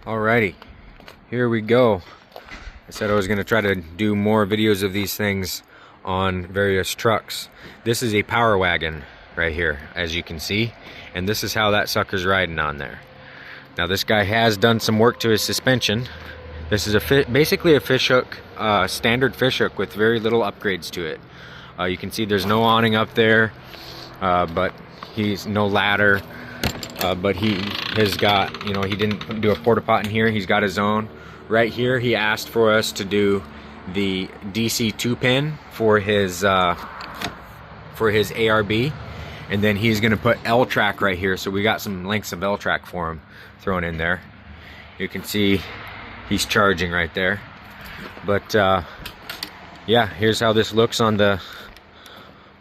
Alrighty, here we go. I said I was going to try to do more videos of these things on various trucks. This is a Power Wagon right here, as you can see, and this is how that sucker's riding on there. Now this guy has done some work to his suspension. This is basically a fishhook, standard fishhook with very little upgrades to it. You can see there's no awning up there, but he's no ladder. But he has got, you know, he didn't do a porta pot in here. He's got his own. Right here, he asked for us to do the DC 2-pin for his ARB, and then he's going to put L-track right here. So we got some lengths of L-track for him thrown in there. You can see he's charging right there. But yeah, here's how this looks on the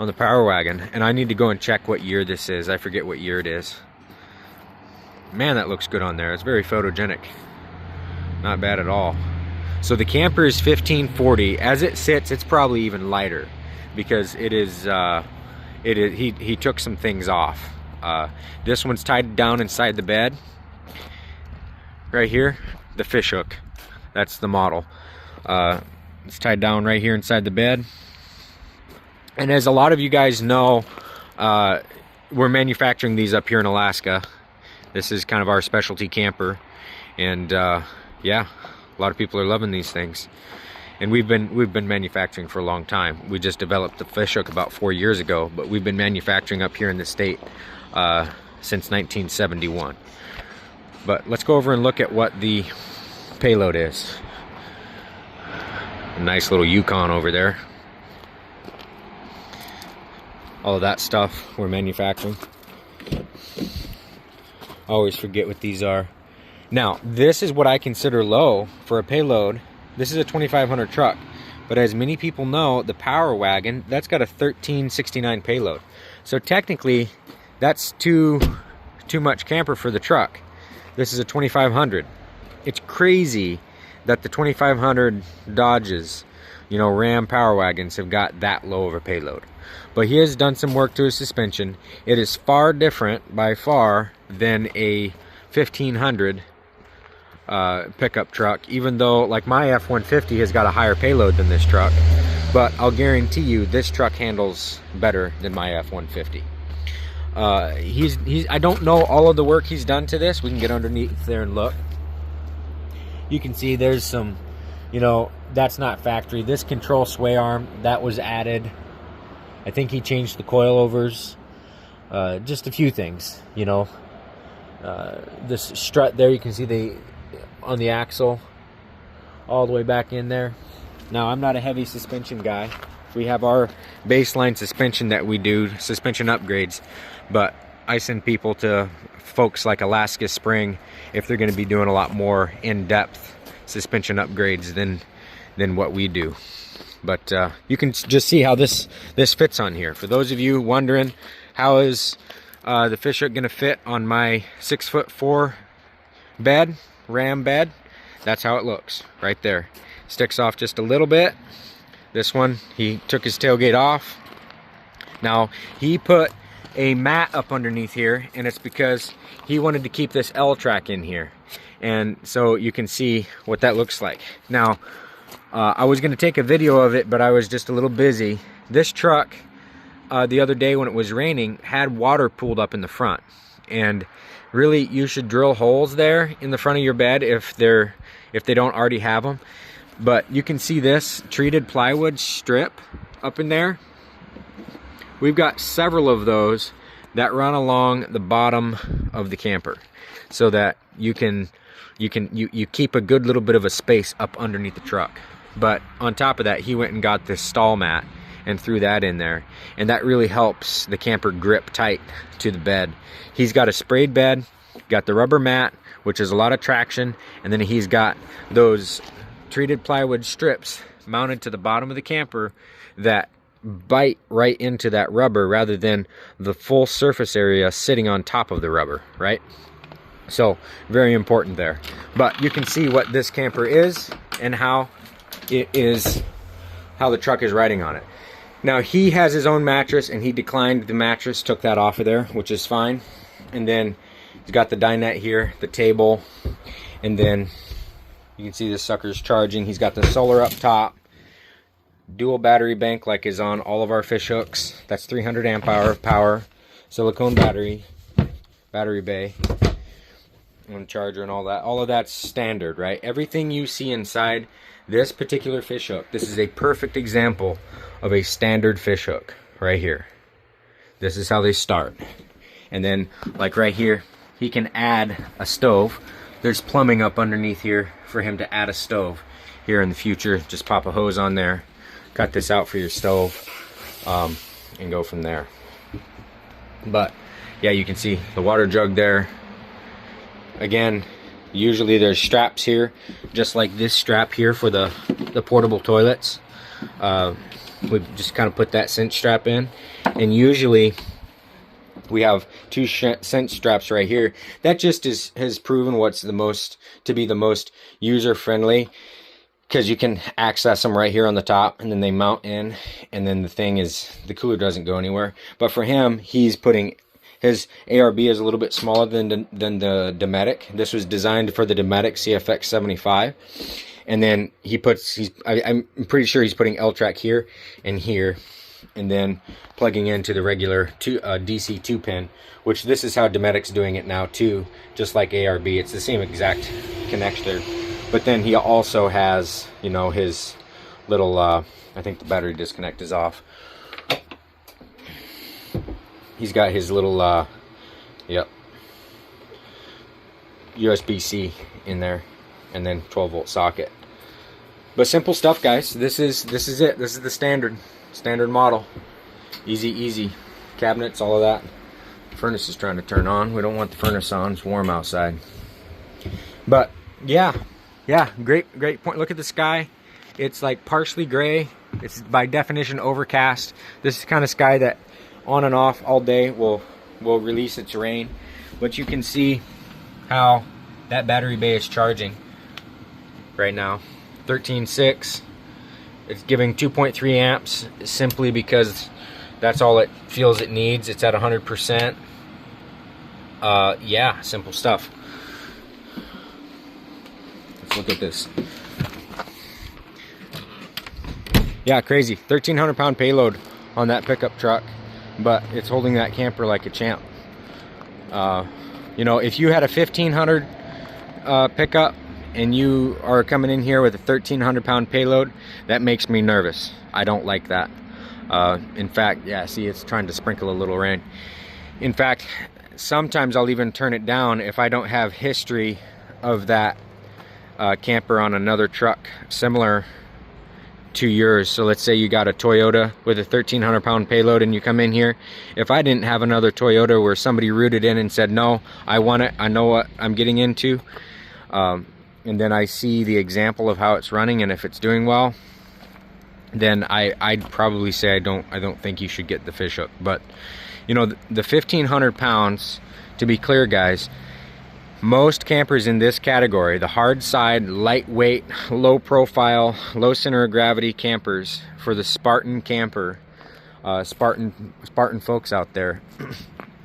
Power Wagon. And I need to go and check what year this is. I forget what year it is. Man, that looks good on there. It's very photogenic. Not bad at all. So the camper is 1540. As it sits, it's probably even lighter because it is. He took some things off. This one's tied down inside the bed. Right here, the Fishhook. That's the model. It's tied down right here inside the bed. And as a lot of you guys know, we're manufacturing these up here in Alaska. This is kind of our specialty camper, and yeah, a lot of people are loving these things. And we've been manufacturing for a long time. We just developed the Fishhook about 4 years ago, but we've been manufacturing up here in the state since 1971. But let's go over and look at what the payload is. A nice little Yukon over there. All of that stuff we're manufacturing. Always forget what these are. Now, this is what I consider low for a payload. This is a 2500 truck, but as many people know, the Power Wagon, that's got a 1369 payload. So technically, that's too much camper for the truck. This is a 2500. It's crazy that the 2500 Dodges, you know, Ram Power Wagons have got that low of a payload. But he has done some work to his suspension. It is far different, by far, than a 1500 pickup truck, even though, like, my F-150 has got a higher payload than this truck. But I'll guarantee you, this truck handles better than my F-150. I don't know all of the work he's done to this. We can get underneath there and look. You can see there's some, you know, that's not factory. This control sway arm, that was added. I think he changed the coilovers, just a few things, you know. This strut there, you can see on the axle, all the way back in there. Now, I'm not a heavy suspension guy. We have our baseline suspension that we do, suspension upgrades, but I send people to folks like Alaska Spring if they're going to be doing a lot more in-depth suspension upgrades than what we do. But you can just see how this fits on here. For those of you wondering, how is the Fishhook going to fit on my 6'4" bed, Ram bed? That's how it looks right there. Sticks off just a little bit. This one, he took his tailgate off. Now, he put a mat up underneath here, and it's because he wanted to keep this L-track in here. And so you can see what that looks like. Now, I was going to take a video of it, but I was just a little busy. This truck, the other day when it was raining, had water pooled up in the front. And really, you should drill holes there in the front of your bed if they don't already have them. But you can see this treated plywood strip up in there. We've got several of those that run along the bottom of the camper, so that you keep a good little bit of a space up underneath the truck. But on top of that, he went and got this stall mat and threw that in there, and that really helps the camper grip tight to the bed. He's got a sprayed bed, got the rubber mat, which is a lot of traction, and then he's got those treated plywood strips mounted to the bottom of the camper that bite right into that rubber rather than the full surface area sitting on top of the rubber, right? So very important there. But you can see what this camper is and how the truck is riding on it. Now, he has his own mattress, and he declined the mattress, took that off of there, which is fine. And then he's got the dinette here, the table, And then you can see this sucker's charging. He's got the solar up top, dual battery bank like is on all of our fish hooks. That's 300 amp hour power, silicone battery bay, and charger and all that. All of that's standard, right? Everything you see inside this particular fish hook, this is a perfect example of a standard fish hook right here. This is how they start. And then like right here, he can add a stove. There's plumbing up underneath here for him to add a stove here in the future. Just pop a hose on there, cut this out for your stove, and go from there. But yeah, you can see the water jug there. Again, usually there's straps here, just like this strap here for the portable toilets. We just kind of put that cinch strap in, and usually we have two cinch straps right here. That just has proven to be the most user friendly, because you can access them right here on the top, and then they mount in, and then the cooler doesn't go anywhere. But for him, he's putting his ARB is a little bit smaller than the Dometic. This was designed for the Dometic CFX 75. And then I'm pretty sure he's putting L-track here and here, and then plugging into the regular DC 2-pin, which this is how Dometic's doing it now too, just like ARB. It's the same exact connector. But then he also has, you know, his little, I think the battery disconnect is off. He's got his little, USB-C in there, and then 12-volt socket. But simple stuff, guys. This is it. This is the standard model. Easy cabinets, all of that. The furnace is trying to turn on. We don't want the furnace on. It's warm outside. But yeah, great point. Look at the sky. It's like partially gray. It's by definition overcast. This is the kind of sky that on and off all day will release its rain. But you can see how that battery bay is charging right now. 13.6. It's giving 2.3 amps simply because that's all it feels it needs. It's at 100%. Yeah, simple stuff. Let's look at this. Yeah, crazy. 1,300 pound payload on that pickup truck, but it's holding that camper like a champ. You know, if you had a 1,500 pickup and you are coming in here with a 1,300 pound payload, that makes me nervous. I don't like that. In fact, yeah, see, it's trying to sprinkle a little rain. In fact, sometimes I'll even turn it down if I don't have history of that camper on another truck similar to yours. So let's say you got a Toyota with a 1,300 pound payload and you come in here. If I didn't have another Toyota where somebody rooted in and said, no, I want it, I know what I'm getting into, and then I see the example of how it's running, and if it's doing well, then I'd probably say I don't think you should get the Fishhook. But you know, the 1,500 pounds, to be clear, guys, most campers in this category, the hard side, lightweight, low profile, low center of gravity campers for the Spartan camper, Spartan folks out there,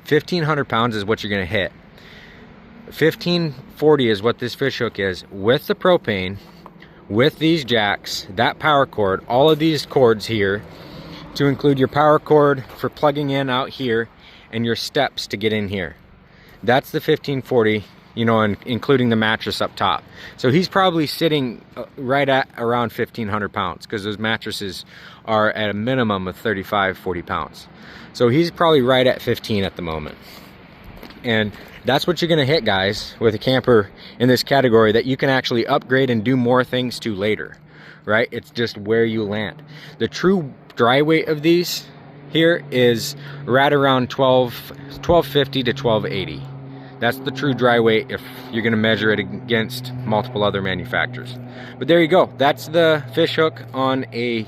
1,500 pounds is what you're gonna hit. 1,540 is what this Fishhook is, with the propane, with these jacks, that power cord, all of these cords here, to include your power cord for plugging in out here, and your steps to get in here. That's the 1,540, you know, and including the mattress up top. So he's probably sitting right at around 1,500 pounds, because those mattresses are at a minimum of 35-40 pounds. So he's probably right at 15 at the moment. And that's what you're gonna hit, guys, with a camper in this category that you can actually upgrade and do more things to later, right? It's just where you land. The true dry weight of these here is right around 1250 to 1280. That's the true dry weight if you're gonna measure it against multiple other manufacturers. But there you go. That's the Fishhook on a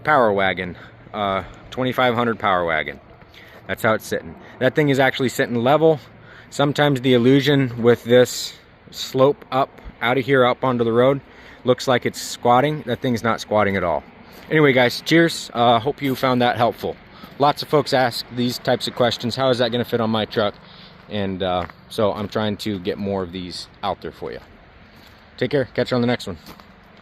Power Wagon, 2500 Power Wagon. That's how it's sitting. That thing is actually sitting level. Sometimes the illusion with this slope up out of here up onto the road looks like it's squatting. That thing's not squatting at all. Anyway, guys, cheers. Hope you found that helpful. Lots of folks ask these types of questions. How is that going to fit on my truck? And so I'm trying to get more of these out there for you. Take care. Catch you on the next one.